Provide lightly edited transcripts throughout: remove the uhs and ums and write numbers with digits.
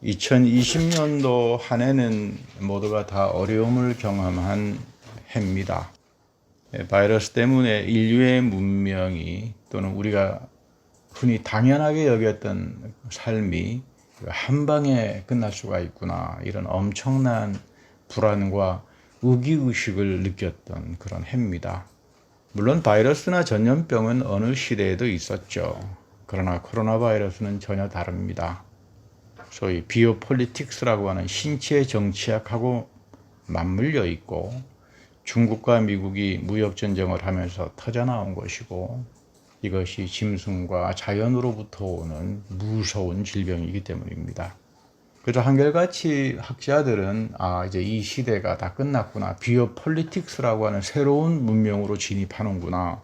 2020년도 한 해는 모두가 다 어려움을 경험한 해입니다. 바이러스 때문에 인류의 문명이 또는 우리가 흔히 당연하게 여겼던 삶이 한 방에 끝날 수가 있구나, 이런 엄청난 불안과 의기의식을 느꼈던 그런 해입니다. 물론 바이러스나 전염병은 어느 시대에도 있었죠. 그러나 코로나 바이러스는 전혀 다릅니다. 소위 비오폴리틱스라고 하는 신체 정치학하고 맞물려 있고, 중국과 미국이 무역전쟁을 하면서 터져나온 것이고, 이것이 짐승과 자연으로부터 오는 무서운 질병이기 때문입니다. 그래서 한결같이 학자들은 이제 이 시대가 다 끝났구나, 비오폴리틱스라고 하는 새로운 문명으로 진입하는구나.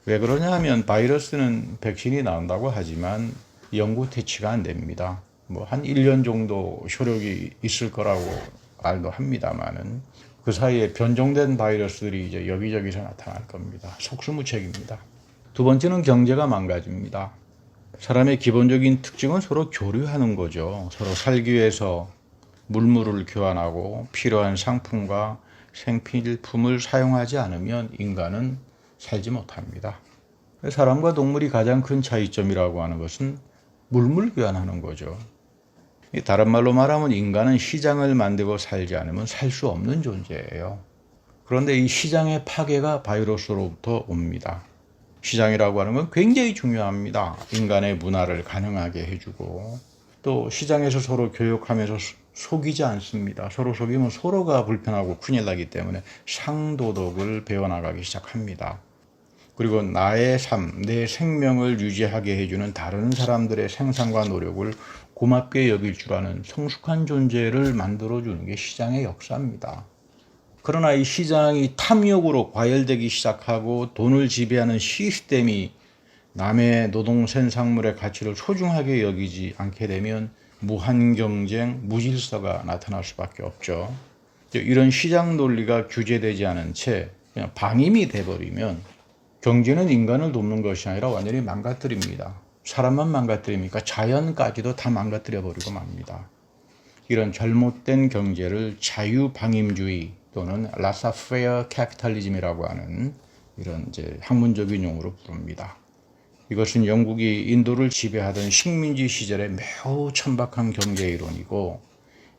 왜 그러냐 하면 바이러스는 백신이 나온다고 하지만 연구 퇴치가 안 됩니다. 한 1년 정도 효력이 있을 거라고 말도 합니다만은 그 사이에 변종된 바이러스들이 이제 여기저기서 나타날 겁니다. 속수무책입니다. 두 번째는 경제가 망가집니다. 사람의 기본적인 특징은 서로 교류하는 거죠. 서로 살기 위해서 물물을 교환하고 필요한 상품과 생필품을 사용하지 않으면 인간은 살지 못합니다. 사람과 동물이 가장 큰 차이점이라고 하는 것은 물물 교환하는 거죠. 다른 말로 말하면 인간은 시장을 만들고 살지 않으면 살 수 없는 존재예요. 그런데 이 시장의 파괴가 바이러스로부터 옵니다. 시장이라고 하는 건 굉장히 중요합니다. 인간의 문화를 가능하게 해주고, 또 시장에서 서로 교역하면서 속이지 않습니다. 서로 속이면 서로가 불편하고 큰일 나기 때문에 상도덕을 배워나가기 시작합니다. 그리고 나의 삶, 내 생명을 유지하게 해주는 다른 사람들의 생산과 노력을 고맙게 여길 줄 아는 성숙한 존재를 만들어주는 게 시장의 역사입니다. 그러나 이 시장이 탐욕으로 과열되기 시작하고 돈을 지배하는 시스템이 남의 노동 생산물의 가치를 소중하게 여기지 않게 되면 무한경쟁, 무질서가 나타날 수밖에 없죠. 이런 시장 논리가 규제되지 않은 채 그냥 방임이 돼버리면 경제는 인간을 돕는 것이 아니라 완전히 망가뜨립니다. 사람만 망가뜨립니까? 자연까지도 다 망가뜨려버리고 맙니다. 이런 잘못된 경제를 자유방임주의 또는 라사페어 캐피탈리즘이라고 하는 이런 이제 학문적인 용어로 부릅니다. 이것은 영국이 인도를 지배하던 식민지 시절의 매우 천박한 경제 이론이고,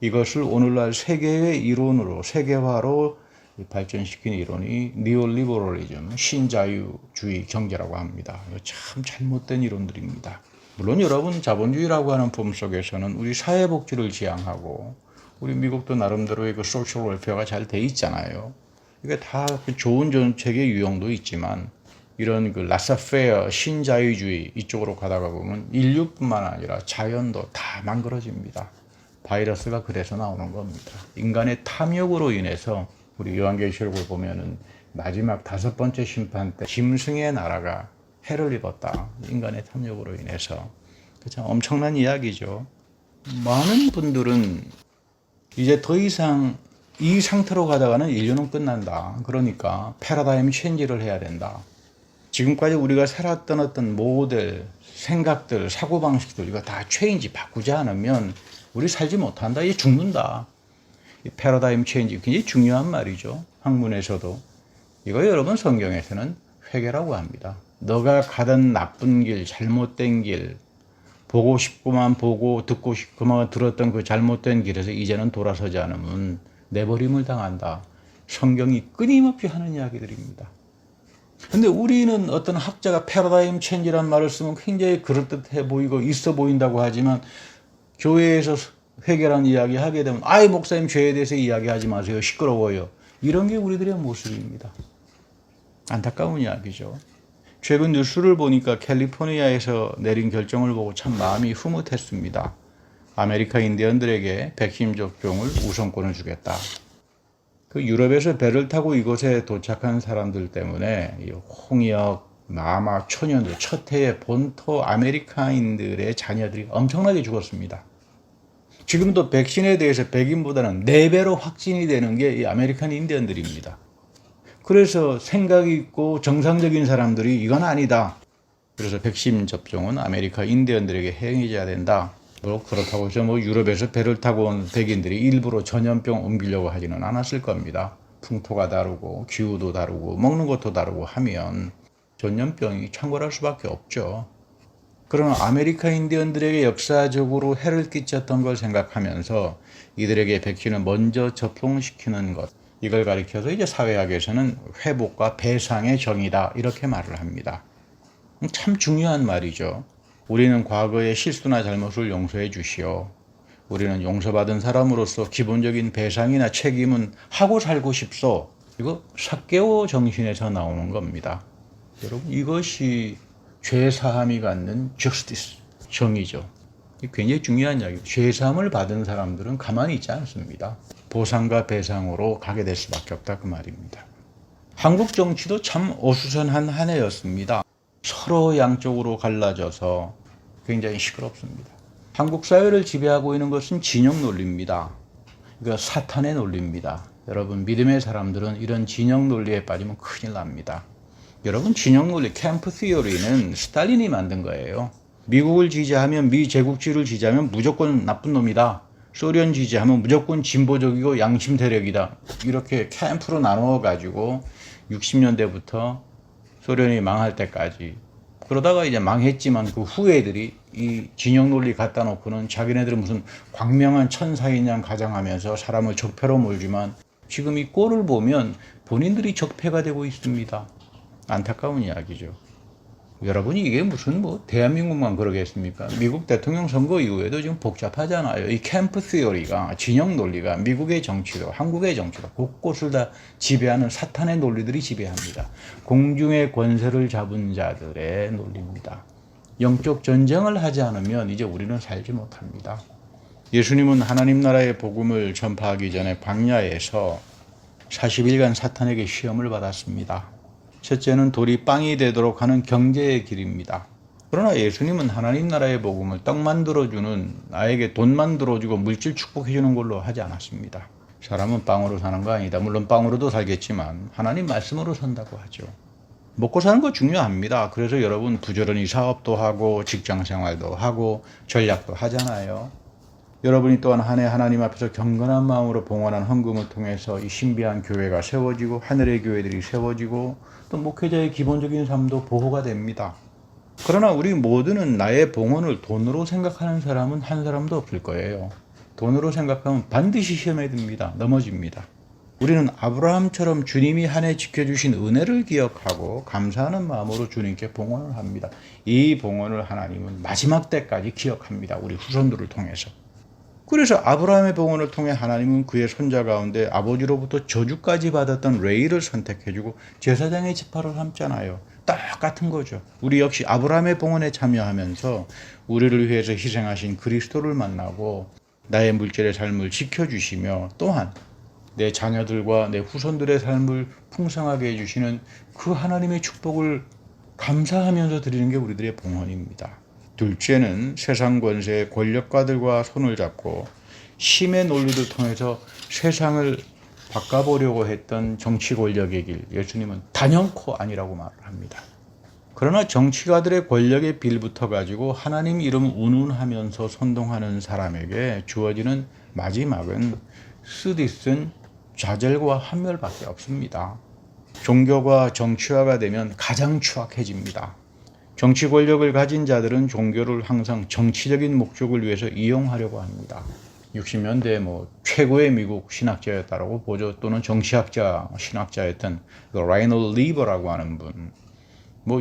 이것을 오늘날 세계의 이론으로, 세계화로 발전시킨 이론이 니오리버럴리즘, 신자유주의 경제라고 합니다. 이거 참 잘못된 이론들입니다. 물론 여러분, 자본주의라고 하는 폼 속에서는 우리 사회복지를 지향하고, 우리 미국도 나름대로의 그 소셜 웰페어가 잘 돼 있잖아요. 이게 다 좋은 정책의 유형도 있지만, 이런 그 라사페어, 신자유주의 이쪽으로 가다가 보면 인류뿐만 아니라 자연도 다 망가집니다. 바이러스가 그래서 나오는 겁니다. 인간의 탐욕으로 인해서, 우리 요한계시록을 보면은 마지막 5번째 심판 때 짐승의 나라가 해를 입었다. 인간의 탐욕으로 인해서. 참 엄청난 이야기죠. 많은 분들은 이제 더 이상 이 상태로 가다가는 인류는 끝난다. 그러니까 패러다임 체인지를 해야 된다. 지금까지 우리가 살았던 어떤 모델, 생각들, 사고방식들 이거 다 체인지 바꾸지 않으면 우리 살지 못한다. 이제 죽는다. 이 패러다임 체인지 굉장히 중요한 말이죠. 학문에서도. 이거 여러분 성경에서는 회개라고 합니다. 너가 가던 나쁜 길, 잘못된 길, 보고 싶고만 보고 듣고 싶고만 들었던 그 잘못된 길에서 이제는 돌아서지 않으면 내버림을 당한다. 성경이 끊임없이 하는 이야기들입니다. 근데 우리는 어떤 학자가 패러다임 체인지란 말을 쓰면 굉장히 그럴듯해 보이고 있어 보인다고 하지만, 교회에서 회개라는 이야기 하게 되면 목사님 죄에 대해서 이야기하지 마세요. 시끄러워요. 이런 게 우리들의 모습입니다. 안타까운 이야기죠. 최근 뉴스를 보니까 캘리포니아에서 내린 결정을 보고 참 마음이 흐뭇했습니다. 아메리카 인디언들에게 백신 접종을 우선권을 주겠다. 그 유럽에서 배를 타고 이곳에 도착한 사람들 때문에 홍역, 마마, 초년들, 첫 해의 본토 아메리카인들의 자녀들이 엄청나게 죽었습니다. 지금도 백신에 대해서 백인보다는 4배로 확진이 되는 게 이 아메리칸 인디언들입니다. 그래서 생각이 있고 정상적인 사람들이 이건 아니다. 그래서 백신 접종은 아메리카 인디언들에게 행해져야 된다. 뭐 그렇다고 해서 뭐 유럽에서 배를 타고 온 백인들이 일부러 전염병 옮기려고 하지는 않았을 겁니다. 풍토가 다르고 기후도 다르고 먹는 것도 다르고 하면 전염병이 창궐할 수밖에 없죠. 그러나 아메리카 인디언들에게 역사적으로 해를 끼쳤던 걸 생각하면서 이들에게 백신을 먼저 접종시키는 것, 이걸 가리켜서 이제 사회학에서는 회복과 배상의 정의다 이렇게 말을 합니다. 참 중요한 말이죠. 우리는 과거의 실수나 잘못을 용서해 주시오. 우리는 용서받은 사람으로서 기본적인 배상이나 책임은 하고 살고 싶소. 이거 사케오 정신에서 나오는 겁니다. 여러분, 이것이 죄사함이 갖는 justice, 정의죠. 굉장히 중요한 이야기예요. 죄사함을 받은 사람들은 가만히 있지 않습니다. 보상과 배상으로 가게 될 수밖에 없다 그 말입니다. 한국 정치도 참 어수선한 한 해였습니다. 서로 양쪽으로 갈라져서 굉장히 시끄럽습니다. 한국 사회를 지배하고 있는 것은 진영 논리입니다. 그러니까 사탄의 논리입니다. 여러분, 믿음의 사람들은 이런 진영 논리에 빠지면 큰일 납니다. 여러분, 진영 논리, 캠프 시어리는 스탈린이 만든 거예요. 미국을 지지하면, 미제국주의를 지지하면 무조건 나쁜 놈이다. 소련 지지하면 무조건 진보적이고 양심 세력이다. 이렇게 캠프로 나누어가지고 60년대부터 소련이 망할 때까지, 그러다가 이제 망했지만 그 후예들이 이 진영 논리 갖다 놓고는 자기네들은 무슨 광명한 천사인 양 가장하면서 사람을 적폐로 몰지만 지금 이 꼴을 보면 본인들이 적폐가 되고 있습니다. 안타까운 이야기죠. 여러분이 이게 무슨 뭐 대한민국만 그러겠습니까? 미국 대통령 선거 이후에도 지금 복잡하잖아요. 이 캠프 시어리가, 진영 논리가 미국의 정치도 한국의 정치도 곳곳을 다 지배하는 사탄의 논리들이 지배합니다. 공중의 권세를 잡은 자들의 논리입니다. 영적 전쟁을 하지 않으면 이제 우리는 살지 못합니다. 예수님은 하나님 나라의 복음을 전파하기 전에 광야에서 40일간 사탄에게 시험을 받았습니다. 첫째는 돌이 빵이 되도록 하는 경제의 길입니다. 그러나 예수님은 하나님 나라의 복음을 떡 만들어주는, 나에게 돈 만들어주고 물질 축복해주는 걸로 하지 않았습니다. 사람은 빵으로 사는 거 아니다. 물론 빵으로도 살겠지만 하나님 말씀으로 산다고 하죠. 먹고 사는 거 중요합니다. 그래서 여러분 부지런히 사업도 하고 직장 생활도 하고 전략도 하잖아요. 여러분이 또한 한 해 하나님 앞에서 경건한 마음으로 봉헌한 헌금을 통해서 이 신비한 교회가 세워지고 하늘의 교회들이 세워지고 또 목회자의 기본적인 삶도 보호가 됩니다. 그러나 우리 모두는 나의 봉헌을 돈으로 생각하는 사람은 한 사람도 없을 거예요. 돈으로 생각하면 반드시 시험에 듭니다. 넘어집니다. 우리는 아브라함처럼 주님이 한 해 지켜주신 은혜를 기억하고 감사하는 마음으로 주님께 봉헌을 합니다. 이 봉헌을 하나님은 마지막 때까지 기억합니다. 우리 후손들을 통해서. 그래서 아브라함의 봉헌을 통해 하나님은 그의 손자 가운데 아버지로부터 저주까지 받았던 레이를 선택해주고 제사장의 지파를 삼잖아요. 똑같은 거죠. 우리 역시 아브라함의 봉헌에 참여하면서 우리를 위해서 희생하신 그리스도를 만나고 나의 물질의 삶을 지켜주시며 또한 내 자녀들과 내 후손들의 삶을 풍성하게 해주시는 그 하나님의 축복을 감사하면서 드리는 게 우리들의 봉헌입니다. 둘째는 세상 권세의 권력가들과 손을 잡고 힘의 논리를 통해서 세상을 바꿔보려고 했던 정치 권력의 길, 예수님은 단연코 아니라고 말을 합니다. 그러나 정치가들의 권력의 빌부터 가지고 하나님 이름 운운하면서 선동하는 사람에게 주어지는 마지막은 쓰디쓴 좌절과 환멸밖에 없습니다. 종교가 정치화가 되면 가장 추악해집니다. 정치 권력을 가진 자들은 종교를 항상 정치적인 목적을 위해서 이용하려고 합니다. 60년대 최고의 미국 신학자였다라고 보죠. 또는 정치학자, 신학자였던 라이널드 리버라고 하는 분.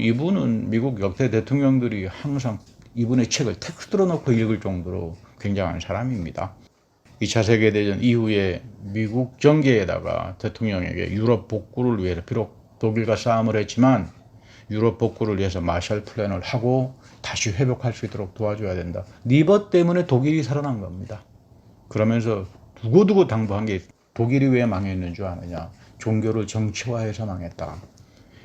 이분은 미국 역대 대통령들이 항상 이분의 책을 텍스트로 넣고 읽을 정도로 굉장한 사람입니다. 2차 세계대전 이후에 미국 정계에다가 대통령에게 유럽 복구를 위해서, 비록 독일과 싸움을 했지만 유럽 복구를 위해서 마셜 플랜을 하고 다시 회복할 수 있도록 도와줘야 된다. 리버 때문에 독일이 살아난 겁니다. 그러면서 두고두고 당부한 게 독일이 왜 망했는 줄 아느냐. 종교를 정치화해서 망했다.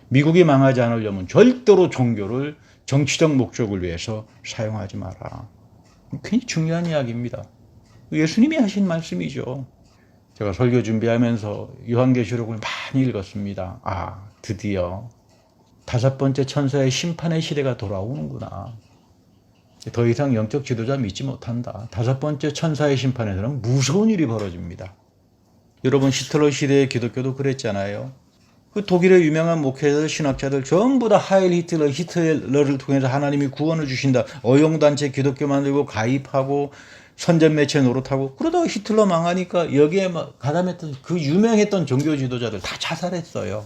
미국이 망하지 않으려면 절대로 종교를 정치적 목적을 위해서 사용하지 마라. 굉장히 중요한 이야기입니다. 예수님이 하신 말씀이죠. 제가 설교 준비하면서 요한계시록을 많이 읽었습니다. 드디어 5번째 천사의 심판의 시대가 돌아오는구나. 더 이상 영적 지도자 믿지 못한다. 다섯 번째 천사의 심판에서는 무서운 일이 벌어집니다. 여러분 히틀러 시대의 기독교도 그랬잖아요. 그 독일의 유명한 목회자들, 신학자들 전부 다 하일 히틀러, 히틀러를 통해서 하나님이 구원을 주신다. 어용단체 기독교 만들고 가입하고 선전 매체 노릇하고 그러다가 히틀러 망하니까 여기에 막 가담했던 그 유명했던 종교 지도자들 다 자살했어요.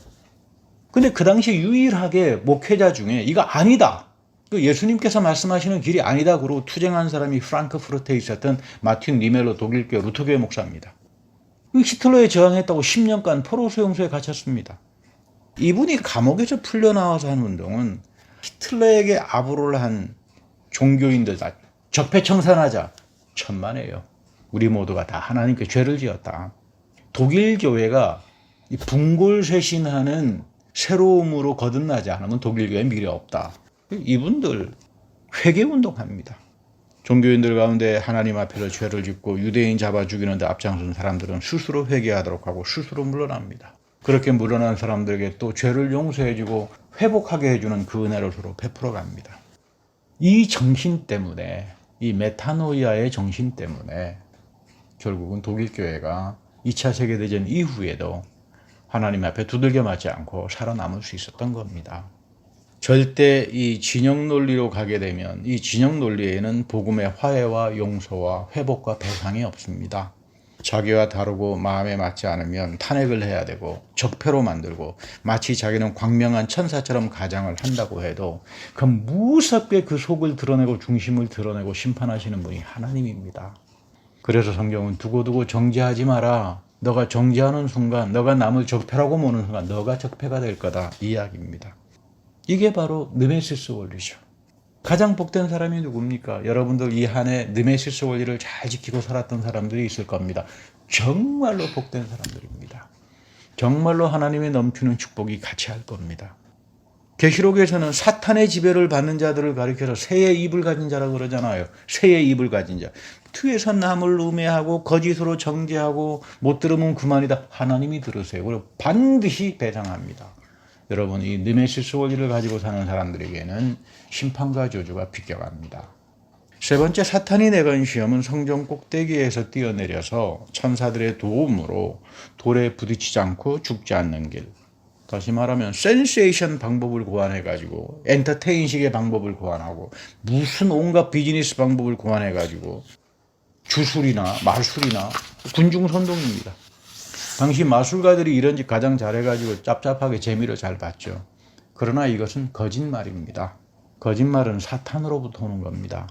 근데 그 당시 유일하게 목회자 중에 이거 아니다. 그 예수님께서 말씀하시는 길이 아니다. 그러고 투쟁한 사람이 프랑크푸르트에 있었던 마틴 니멜러 독일교회 루터교회 목사입니다. 히틀러에 저항했다고 10년간 포로 수용소에 갇혔습니다. 이분이 감옥에서 풀려나와서 한 운동은 히틀러에게 아부를 한 종교인들 다 적폐청산하자. 천만에요. 우리 모두가 다 하나님께 죄를 지었다. 독일 교회가 분골쇄신하는 새로움으로 거듭나지 않으면 독일 교회에 미래 없다. 이분들 회개운동합니다. 종교인들 가운데 하나님 앞에서 죄를 짓고 유대인 잡아 죽이는데 앞장선 사람들은 스스로 회개하도록 하고 스스로 물러납니다. 그렇게 물러난 사람들에게 또 죄를 용서해주고 회복하게 해주는 그 은혜를 서로 베풀어 갑니다. 이 정신 때문에, 이 메타노이아의 정신 때문에 결국은 독일 교회가 2차 세계대전 이후에도 하나님 앞에 두들겨 맞지 않고 살아남을 수 있었던 겁니다. 절대 이 진영 논리로 가게 되면 이 진영 논리에는 복음의 화해와 용서와 회복과 배상이 없습니다. 자기와 다르고 마음에 맞지 않으면 탄핵을 해야 되고 적폐로 만들고 마치 자기는 광명한 천사처럼 가장을 한다고 해도 그 무섭게 그 속을 드러내고 중심을 드러내고 심판하시는 분이 하나님입니다. 그래서 성경은 두고두고 정죄하지 마라. 너가 정죄하는 순간, 너가 남을 적폐라고 보는 순간 너가 적폐가 될 거다. 이 이야기입니다. 이게 바로 느메시스 원리죠. 가장 복된 사람이 누굽니까? 여러분들 이 한 해 느메시스 원리를 잘 지키고 살았던 사람들이 있을 겁니다. 정말로 복된 사람들입니다. 정말로 하나님의 넘치는 축복이 같이 할 겁니다. 계시록에서는 사탄의 지배를 받는 자들을 가리켜서 새의 입을 가진 자라고 그러잖아요. 새의 입을 가진 자. 뒤에서 남을 우매하고 거짓으로 정죄하고 못 들으면 그만이다. 하나님이 들으세요. 그리고 반드시 배상합니다. 여러분 이 느메시스 원리를 가지고 사는 사람들에게는 심판과 저주가 비껴갑니다. 세 번째 사탄이 내건 시험은 성전 꼭대기에서 뛰어내려서 천사들의 도움으로 돌에 부딪히지 않고 죽지 않는 길. 다시 말하면 센세이션 방법을 고안해가지고 엔터테인식의 방법을 고안하고 무슨 온갖 비즈니스 방법을 고안해가지고 주술이나 마술이나 군중선동입니다. 당시 마술가들이 이런 짓 가장 잘해가지고 짭짭하게 재미를 잘 봤죠. 그러나 이것은 거짓말입니다. 거짓말은 사탄으로부터 오는 겁니다.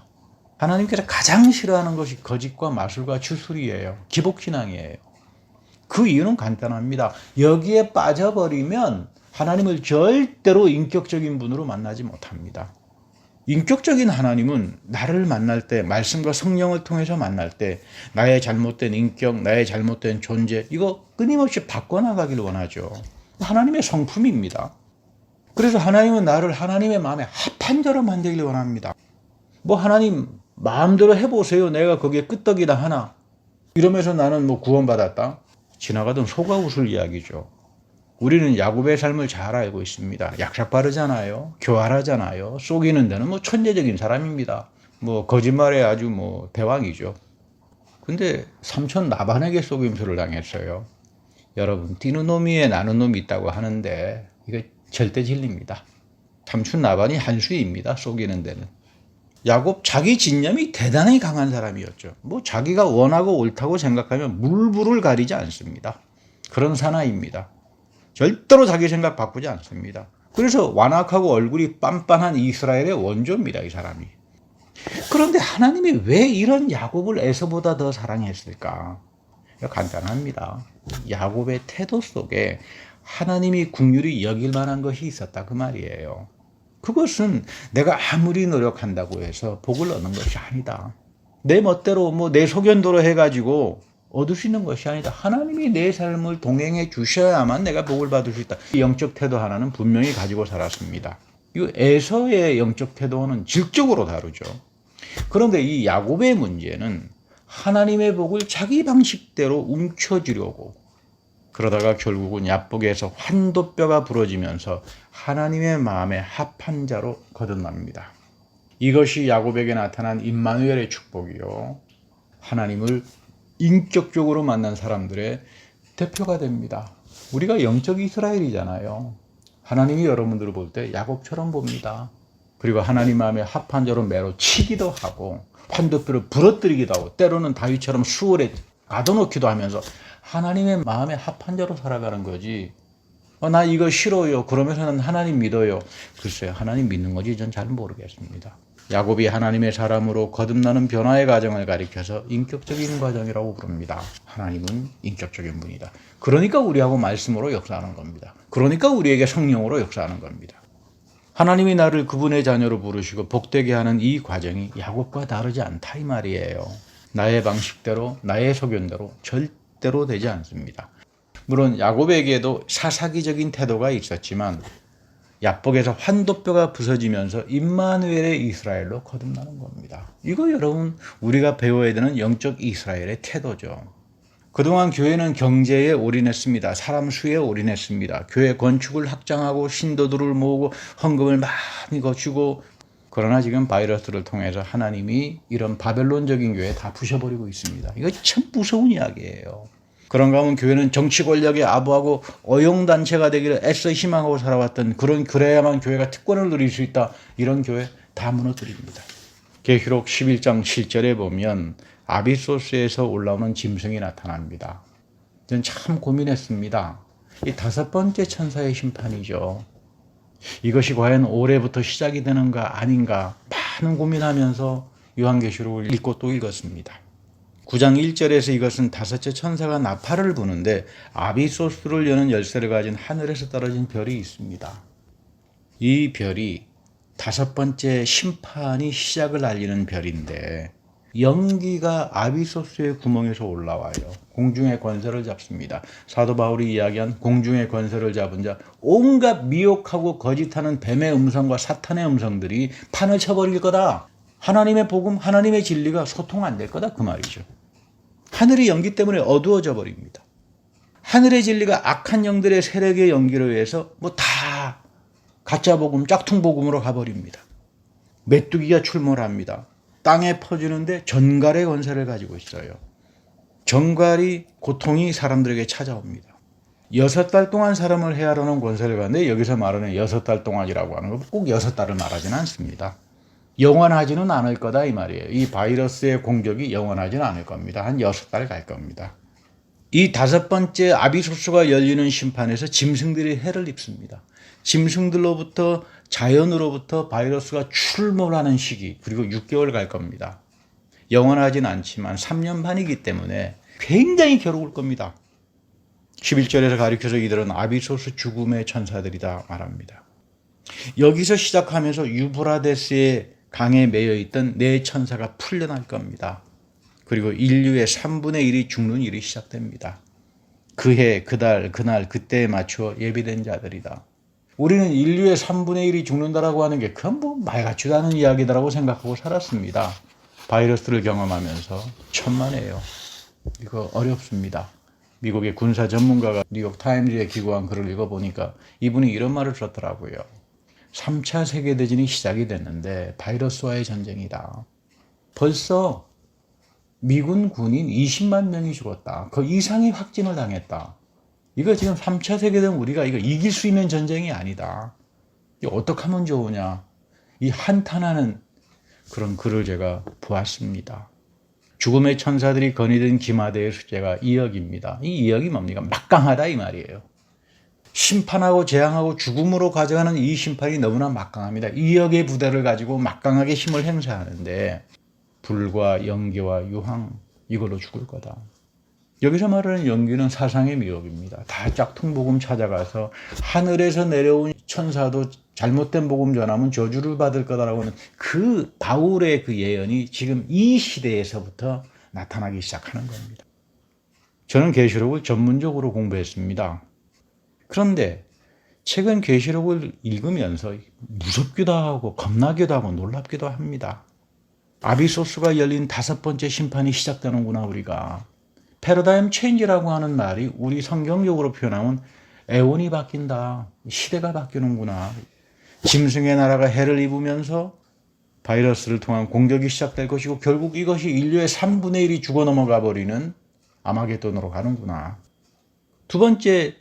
하나님께서 가장 싫어하는 것이 거짓과 마술과 주술이에요. 기복신앙이에요. 그 이유는 간단합니다. 여기에 빠져버리면 하나님을 절대로 인격적인 분으로 만나지 못합니다. 인격적인 하나님은 나를 만날 때, 말씀과 성령을 통해서 만날 때 나의 잘못된 인격, 나의 잘못된 존재 이거 끊임없이 바꿔나가길 원하죠. 하나님의 성품입니다. 그래서 하나님은 나를 하나님의 마음에 합한 자로 만들길 원합니다. 뭐 하나님 마음대로 해보세요. 내가 거기에 끄떡이다 하나. 이러면서 나는 뭐 구원받았다. 지나가던 속아웃을 이야기죠. 우리는 야곱의 삶을 잘 알고 있습니다. 약삭 빠르잖아요. 교활하잖아요. 속이는 데는 뭐 천재적인 사람입니다. 뭐 거짓말에 아주 뭐 대왕이죠. 근데 삼촌 나반에게 속임수를 당했어요. 여러분 뛰는 놈 위에 나는 놈이 있다고 하는데 이거 절대 진리입니다. 삼촌 나반이 한수입니다. 속이는 데는. 야곱 자기 진념이 대단히 강한 사람이었죠. 뭐 자기가 원하고 옳다고 생각하면 물불을 가리지 않습니다. 그런 사나이입니다. 절대로 자기 생각 바꾸지 않습니다. 그래서 완악하고 얼굴이 빤빤한 이스라엘의 원조입니다. 이 사람이. 그런데 하나님이 왜 이런 야곱을 에서보다 더 사랑했을까? 간단합니다. 야곱의 태도 속에 하나님이 긍휼히 여길 만한 것이 있었다 그 말이에요. 그것은 내가 아무리 노력한다고 해서 복을 얻는 것이 아니다. 내 멋대로 뭐 내 소견대로 해가지고 얻을 수 있는 것이 아니다. 하나님이 내 삶을 동행해 주셔야만 내가 복을 받을 수 있다. 영적 태도 하나는 분명히 가지고 살았습니다. 이 에서의 영적 태도는 질적으로 다르죠. 그런데 이 야곱의 문제는 하나님의 복을 자기 방식대로 움켜쥐려고 그러다가 결국은 야복에서 환도뼈가 부러지면서 하나님의 마음에 합한 자로 거듭납니다. 이것이 야곱에게 나타난 임마누엘의 축복이요, 하나님을 인격적으로 만난 사람들의 대표가 됩니다. 우리가 영적 이스라엘이잖아요. 하나님이 여러분들을 볼 때 야곱처럼 봅니다. 그리고 하나님 마음에 합한 자로 매로 치기도 하고 환도뼈를 부러뜨리기도 하고 때로는 다윗처럼 수월에 가둬놓기도 하면서 하나님의 마음에 합한 자로 살아가는 거지. 나 이거 싫어요. 그러면서는 하나님 믿어요. 글쎄요, 하나님 믿는 건지 전 잘 모르겠습니다. 야곱이 하나님의 사람으로 거듭나는 변화의 과정을 가리켜서 인격적인 과정이라고 부릅니다. 하나님은 인격적인 분이다. 그러니까 우리하고 말씀으로 역사하는 겁니다. 그러니까 우리에게 성령으로 역사하는 겁니다. 하나님이 나를 그분의 자녀로 부르시고 복되게 하는 이 과정이 야곱과 다르지 않다 이 말이에요. 나의 방식대로, 나의 소견대로 절대로 되지 않습니다. 물론 야곱에게도 사사기적인 태도가 있었지만 야복에서 환도뼈가 부서지면서 임마누엘의 이스라엘로 거듭나는 겁니다. 이거 여러분 우리가 배워야 되는 영적 이스라엘의 태도죠. 그동안 교회는 경제에 올인했습니다. 사람 수에 올인했습니다. 교회 건축을 확장하고 신도들을 모으고 헌금을 많이 거치고, 그러나 지금 바이러스를 통해서 하나님이 이런 바벨론적인 교회 다 부셔버리고 있습니다. 이거 참 무서운 이야기예요. 그런가 하면 교회는 정치 권력에 아부하고 어용단체가 되기를 애써 희망하고 살아왔던 그래야만 교회가 특권을 누릴 수 있다. 이런 교회 다 무너뜨립니다. 계시록 11장 7절에 보면 아비소스에서 올라오는 짐승이 나타납니다. 저는 참 고민했습니다. 이 5번째 천사의 심판이죠. 이것이 과연 올해부터 시작이 되는가 아닌가 많은 고민하면서 요한계시록을 읽고 또 읽었습니다. 9장 1절에서 이것은 5째 천사가 나팔을 부는데 아비소스를 여는 열쇠를 가진 하늘에서 떨어진 별이 있습니다. 이 별이 5번째 심판이 시작을 알리는 별인데 연기가 아비소스의 구멍에서 올라와요. 공중의 권세를 잡습니다. 사도 바울이 이야기한 공중의 권세를 잡은 자, 온갖 미혹하고 거짓하는 뱀의 음성과 사탄의 음성들이 판을 쳐버릴 거다. 하나님의 복음, 하나님의 진리가 소통 안 될 거다 그 말이죠. 하늘이 연기 때문에 어두워져 버립니다. 하늘의 진리가 악한 영들의 세력의 연기로 의해서 다 가짜 복음, 짝퉁 복음으로 가버립니다. 메뚜기가 출몰합니다. 땅에 퍼지는데 전갈의 권세를 가지고 있어요. 전갈이 고통이 사람들에게 찾아옵니다. 6달 동안 사람을 해하려는 권세를 가는데 여기서 말하는 6달 동안이라고 하는 건 꼭 6달을 말하지는 않습니다. 영원하지는 않을 거다 이 말이에요. 이 바이러스의 공격이 영원하지는 않을 겁니다. 한 6달 갈 겁니다. 이 5번째 아비소스가 열리는 심판에서 짐승들이 해를 입습니다. 짐승들로부터 자연으로부터 바이러스가 출몰하는 시기, 그리고 6개월 갈 겁니다. 영원하진 않지만 3년 반이기 때문에 굉장히 괴로울 겁니다. 11절에서 가리켜서 이들은 아비소스 죽음의 천사들이다 말합니다. 여기서 시작하면서 유브라데스의 강에 매여 있던 4천사가 풀려날 겁니다. 그리고 인류의 3분의 1이 죽는 일이 시작됩니다. 그해, 그달, 그날, 그때에 맞추어 예비된 자들이다. 우리는 인류의 3분의 1이 죽는다라고 하는 게 그건 말 같지도 않은 이야기다라고 생각하고 살았습니다. 바이러스를 경험하면서 천만에요. 이거 어렵습니다. 미국의 군사 전문가가 뉴욕 타임즈에 기고한 글을 읽어보니까 이분이 이런 말을 썼더라고요. 3차 세계대전이 시작이 됐는데 바이러스와의 전쟁이다. 벌써 미군 군인 20만 명이 죽었다. 그 이상이 확진을 당했다. 이거 지금 3차 세계대전 우리가 이거 이길 수 있는 전쟁이 아니다. 이거 어떻게 하면 좋으냐. 이 한탄하는 그런 글을 제가 보았습니다. 죽음의 천사들이 건의된 기마대의 숫자가 2억입니다. 이 2억이 뭡니까? 막강하다 이 말이에요. 심판하고 재앙하고 죽음으로 가져가는 이 심판이 너무나 막강합니다. 2억의 부대를 가지고 막강하게 힘을 행사하는데 불과 연기와 유황 이걸로 죽을 거다. 여기서 말하는 연기는 사상의 미혹입니다. 다 짝퉁 복음 찾아가서 하늘에서 내려온 천사도 잘못된 복음 전하면 저주를 받을 거다라고 하는 그 바울의 그 예언이 지금 이 시대에서부터 나타나기 시작하는 겁니다. 저는 계시록을 전문적으로 공부했습니다. 그런데 최근 계시록을 읽으면서 무섭기도 하고 겁나기도 하고 놀랍기도 합니다. 아비소스가 열린 5번째 심판이 시작되는구나 우리가. 패러다임 체인지라고 하는 말이 우리 성경적으로 표현하면 에온이 바뀐다. 시대가 바뀌는구나. 짐승의 나라가 해를 입으면서 바이러스를 통한 공격이 시작될 것이고 결국 이것이 인류의 3분의 1이 죽어 넘어가 버리는 아마게돈으로 가는구나. 두 번째,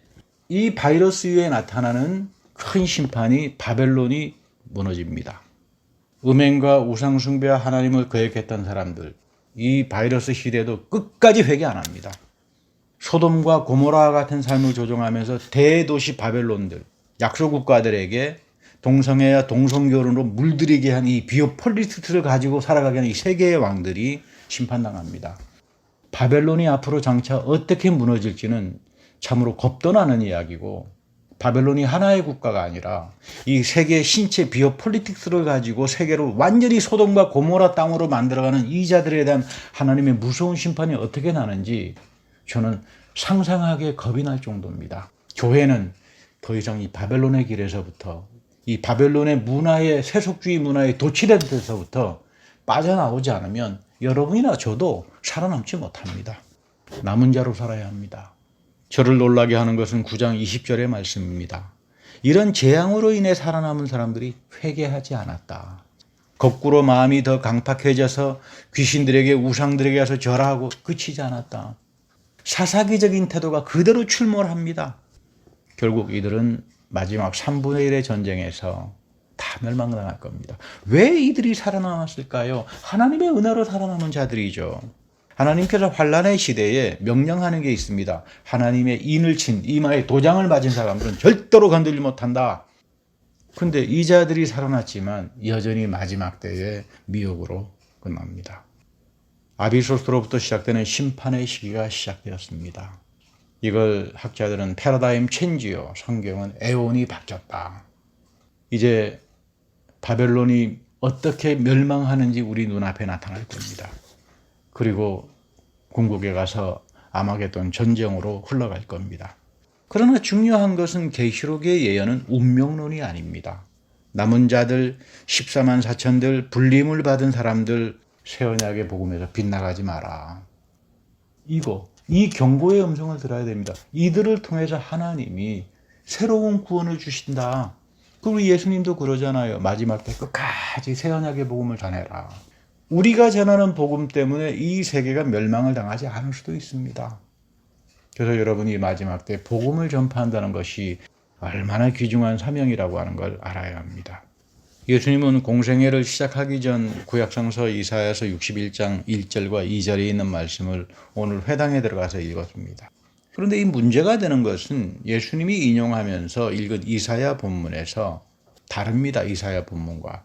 이 바이러스 이후에 나타나는 큰 심판이 바벨론이 무너집니다. 음행과 우상숭배와 하나님을 거역했던 사람들, 이 바이러스 시대에도 끝까지 회개 안 합니다. 소돔과 고모라와 같은 삶을 조종하면서 대도시 바벨론들, 약소국가들에게 동성애와 동성결혼으로 물들이게 한 이 비오폴리스를 가지고 살아가게 하는 이 세계의 왕들이 심판당합니다. 바벨론이 앞으로 장차 어떻게 무너질지는 참으로 겁도 나는 이야기고, 바벨론이 하나의 국가가 아니라 이 세계 신체 비오폴리틱스를 가지고 세계를 완전히 소돔과 고모라 땅으로 만들어가는 이 자들에 대한 하나님의 무서운 심판이 어떻게 나는지 저는 상상하기에 겁이 날 정도입니다. 교회는 더 이상 이 바벨론의 길에서부터, 이 바벨론의 문화의 세속주의 문화에 도취된 데서부터 빠져나오지 않으면 여러분이나 저도 살아남지 못합니다. 남은 자로 살아야 합니다. 저를 놀라게 하는 것은 9장 20절의 말씀입니다. 이런 재앙으로 인해 살아남은 사람들이 회개하지 않았다. 거꾸로 마음이 더 강팍해져서 귀신들에게 우상들에게 가서 절하고 그치지 않았다. 사사기적인 태도가 그대로 출몰합니다. 결국 이들은 마지막 3분의 1의 전쟁에서 다 멸망당할 겁니다. 왜 이들이 살아남았을까요? 하나님의 은혜로 살아남은 자들이죠. 하나님께서 환난의 시대에 명령하는 게 있습니다. 하나님의 인을 친 이마에 도장을 맞은 사람들은 절대로 건들지 못한다. 근데 이 자들이 살아났지만 여전히 마지막 때의 미혹으로 끝납니다. 아비소스로부터 시작되는 심판의 시기가 시작되었습니다. 이걸 학자들은 패러다임 체인지요. 성경은 에온이 바뀌었다. 이제 바벨론이 어떻게 멸망하는지 우리 눈앞에 나타날 겁니다. 그리고 궁극에 가서 아마게돈 전쟁으로 흘러갈 겁니다. 그러나 중요한 것은 계시록의 예언은 운명론이 아닙니다. 남은 자들, 14만 4천들, 불림을 받은 사람들, 새 언약의 복음에서 빗나가지 마라. 이 경고의 음성을 들어야 됩니다. 이들을 통해서 하나님이 새로운 구원을 주신다. 그리고 예수님도 그러잖아요. 마지막 때 끝까지 새 언약의 복음을 전해라. 우리가 전하는 복음 때문에 이 세계가 멸망을 당하지 않을 수도 있습니다. 그래서 여러분이 마지막 때 복음을 전파한다는 것이 얼마나 귀중한 사명이라고 하는 걸 알아야 합니다. 예수님은 공생애를 시작하기 전 구약성서 이사야서 61장 1절과 2절에 있는 말씀을 오늘 회당에 들어가서 읽었습니다. 그런데 이 문제가 되는 것은 예수님이 인용하면서 읽은 이사야 본문에서 다릅니다. 이사야 본문과.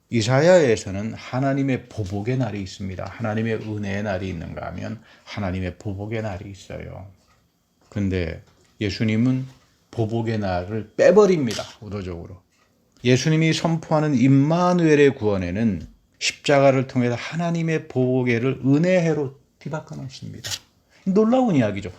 이사야에서는 하나님의 보복의 날이 있습니다. 하나님의 은혜의 날이 있는가 하면 하나님의 보복의 날이 있어요. 근데 예수님은 보복의 날을 빼버립니다. 의도적으로. 예수님이 선포하는 임마누엘의 구원에는 십자가를 통해서 하나님의 보복의를 은혜해로 뒤바꿔 놓습니다. 놀라운 이야기죠.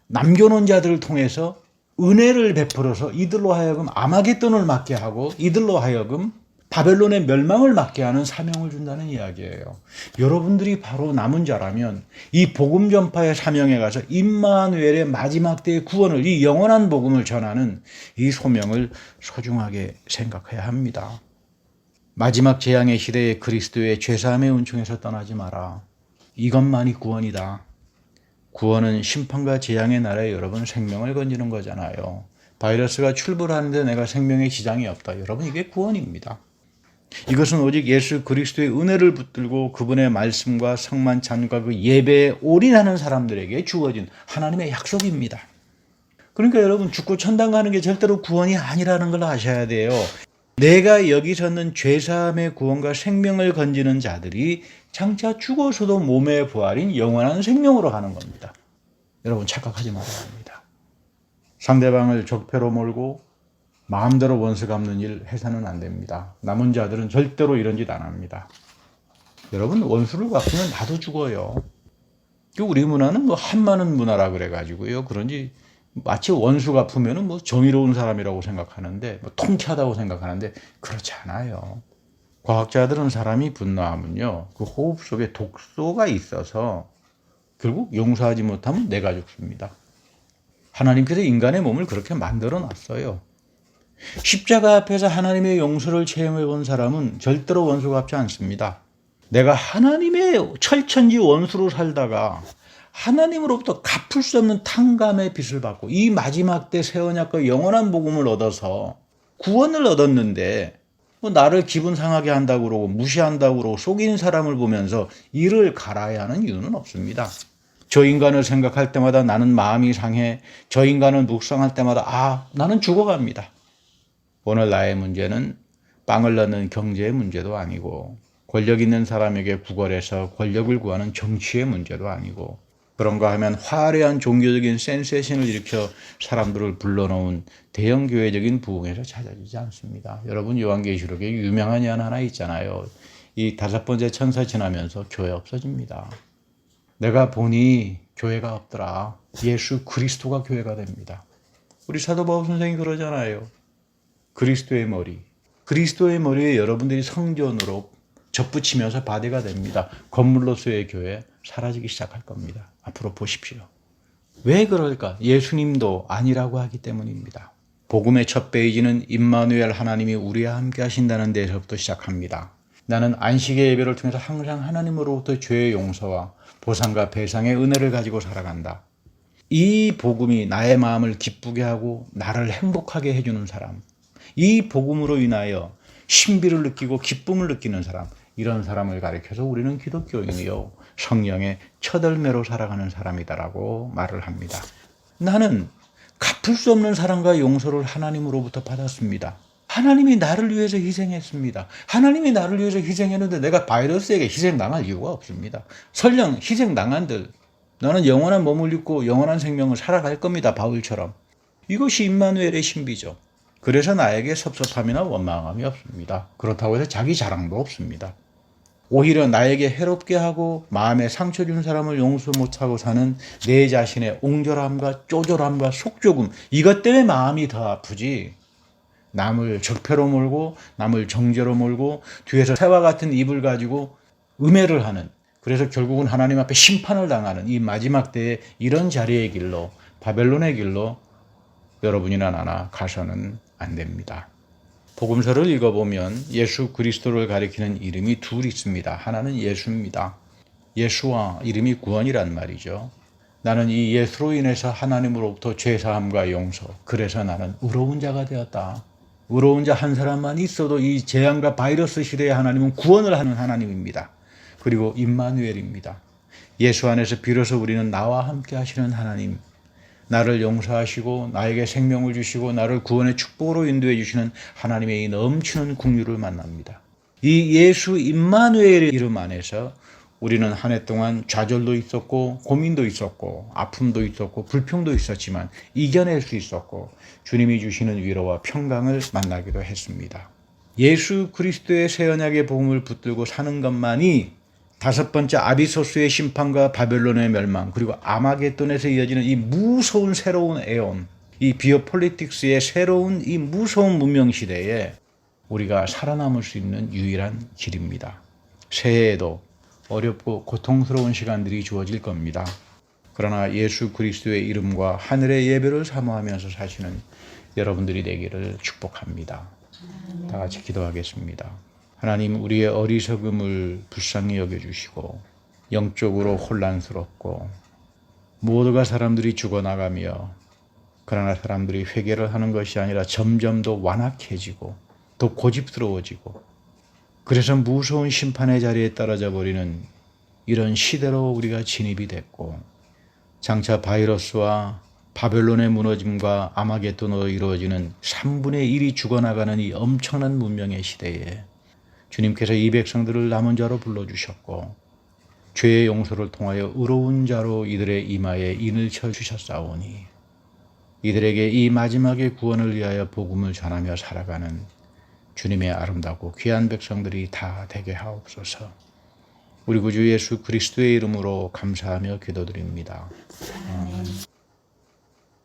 남겨놓은 자들을 통해서 은혜를 베풀어서 이들로 하여금 아마겟돈을 맞게 하고 이들로 하여금 바벨론의 멸망을 막게 하는 사명을 준다는 이야기예요. 여러분들이 바로 남은 자라면 이 복음 전파의 사명에 가서 임마누엘의 마지막 때의 구원을, 이 영원한 복음을 전하는 이 소명을 소중하게 생각해야 합니다. 마지막 재앙의 시대에 그리스도의 죄사함의 은총에서 떠나지 마라. 이것만이 구원이다. 구원은 심판과 재앙의 날에 여러분 생명을 건지는 거잖아요. 바이러스가 출몰하는데 내가 생명의 지장이 없다. 여러분 이게 구원입니다. 이것은 오직 예수 그리스도의 은혜를 붙들고 그분의 말씀과 성만찬과 그 예배에 올인하는 사람들에게 주어진 하나님의 약속입니다. 그러니까 여러분 죽고 천당 가는 게 절대로 구원이 아니라는 걸 아셔야 돼요. 내가 여기 서는 죄사함의 구원과 생명을 건지는 자들이 장차 죽어서도 몸의 부활인 영원한 생명으로 가는 겁니다. 여러분 착각하지 말아야 합니다. 상대방을 적폐로 몰고 마음대로 원수 갚는 일 해서는 안 됩니다. 남은 자들은 절대로 이런 짓 안 합니다. 여러분 원수를 갚으면 나도 죽어요. 우리 문화는 뭐 한마는 문화라 그래가지고요. 그런지 마치 원수 갚으면 뭐 정의로운 사람이라고 생각하는데, 뭐 통쾌하다고 생각하는데 그렇지 않아요. 과학자들은 사람이 분노하면요, 그 호흡 속에 독소가 있어서 결국 용서하지 못하면 내가 죽습니다. 하나님께서 인간의 몸을 그렇게 만들어 놨어요. 십자가 앞에서 하나님의 용서를 체험해 본 사람은 절대로 원수 갚지 않습니다. 내가 하나님의 철천지 원수로 살다가 하나님으로부터 갚을 수 없는 탕감의 빚을 받고 이 마지막 때 새 언약과 영원한 복음을 얻어서 구원을 얻었는데 나를 기분 상하게 한다고 그러고 무시한다고 그러고 속이는 사람을 보면서 이를 갈아야 하는 이유는 없습니다. 저 인간을 생각할 때마다 나는 마음이 상해. 저 인간을 묵상할 때마다 나는 죽어갑니다. 오늘 나의 문제는 빵을 넣는 경제의 문제도 아니고 권력 있는 사람에게 구걸해서 권력을 구하는 정치의 문제도 아니고 그런가 하면 화려한 종교적인 센세이션을 일으켜 사람들을 불러놓은 대형 교회적인 부흥에서 찾아지지 않습니다. 여러분 요한계시록에 유명한 연 하나 있잖아요. 이 5번째 천사 지나면서 교회 없어집니다. 내가 보니 교회가 없더라. 예수 그리스도가 교회가 됩니다. 우리 사도 바울 선생이 그러잖아요. 그리스도의 머리. 그리스도의 머리에 여러분들이 성전으로 접붙이면서 바디가 됩니다. 건물로서의 교회 사라지기 시작할 겁니다. 앞으로 보십시오. 왜 그럴까? 예수님도 아니라고 하기 때문입니다. 복음의 첫 페이지는 임마누엘 하나님이 우리와 함께 하신다는 데서부터 시작합니다. 나는 안식의 예배를 통해서 항상 하나님으로부터 죄의 용서와 보상과 배상의 은혜를 가지고 살아간다. 이 복음이 나의 마음을 기쁘게 하고 나를 행복하게 해주는 사람, 이 복음으로 인하여 신비를 느끼고 기쁨을 느끼는 사람, 이런 사람을 가리켜서 우리는 기독교인이요 성령의 첫 열매로 살아가는 사람이다라고 말을 합니다. 나는 갚을 수 없는 사랑과 용서를 하나님으로부터 받았습니다. 하나님이 나를 위해서 희생했습니다. 하나님이 나를 위해서 희생했는데 내가 바이러스에게 희생당할 이유가 없습니다. 설령 희생당한들 나는 영원한 몸을 입고 영원한 생명을 살아갈 겁니다. 바울처럼. 이것이 임마누엘의 신비죠. 그래서 나에게 섭섭함이나 원망함이 없습니다. 그렇다고 해서 자기 자랑도 없습니다. 오히려 나에게 해롭게 하고 마음에 상처 준 사람을 용서 못하고 사는 내 자신의 옹졸함과 쪼졸함과 속조금, 이것 때문에 마음이 더 아프지. 남을 적폐로 몰고 남을 정죄로 몰고 뒤에서 새와 같은 입을 가지고 음해를 하는, 그래서 결국은 하나님 앞에 심판을 당하는 이 마지막 때에 이런 자리의 길로, 바벨론의 길로 여러분이나 나나 가서는 안 됩니다. 복음서를 읽어보면 예수 그리스도를 가리키는 이름이 둘 있습니다. 하나는 예수입니다. 예수와 이름이 구원이란 말이죠. 나는 이 예수로 인해서 하나님으로부터 죄사함과 용서, 그래서 나는 의로운 자가 되었다. 의로운 자 한 사람만 있어도 이 재앙과 바이러스 시대의 하나님은 구원을 하는 하나님입니다. 그리고 임마누엘입니다. 예수 안에서 비로소 우리는 나와 함께 하시는 하나님, 나를 용서하시고 나에게 생명을 주시고 나를 구원의 축복으로 인도해 주시는 하나님의 이 넘치는 긍휼을 만납니다. 이 예수 임마누엘의 이름 안에서 우리는 한 해 동안 좌절도 있었고 고민도 있었고 아픔도 있었고 불평도 있었지만 이겨낼 수 있었고 주님이 주시는 위로와 평강을 만나기도 했습니다. 예수 그리스도의 새 언약의 복음을 붙들고 사는 것만이 5번째 아비소스의 심판과 바벨론의 멸망, 그리고 아마겟돈에서 이어지는 이 무서운 새로운 에온, 이 비오폴리틱스의 새로운 이 무서운 문명 시대에 우리가 살아남을 수 있는 유일한 길입니다. 새해에도 어렵고 고통스러운 시간들이 주어질 겁니다. 그러나 예수 그리스도의 이름과 하늘의 예배를 사모하면서 사시는 여러분들이 되기를 축복합니다. 다 같이 기도하겠습니다. 하나님, 우리의 어리석음을 불쌍히 여겨주시고 영적으로 혼란스럽고 모두가 사람들이 죽어나가며 그러나 사람들이 회개를 하는 것이 아니라 점점 더 완악해지고 더 고집스러워지고 그래서 무서운 심판의 자리에 떨어져 버리는 이런 시대로 우리가 진입이 됐고 장차 바이러스와 바벨론의 무너짐과 아마겟돈으로 이루어지는 3분의 1이 죽어나가는 이 엄청난 문명의 시대에 주님께서 이 백성들을 남은 자로 불러주셨고 죄의 용서를 통하여 의로운 자로 이들의 이마에 인을 쳐주셨사오니 이들에게 이 마지막의 구원을 위하여 복음을 전하며 살아가는 주님의 아름답고 귀한 백성들이 다 되게 하옵소서. 우리 구주 예수 그리스도의 이름으로 감사하며 기도드립니다. 아멘.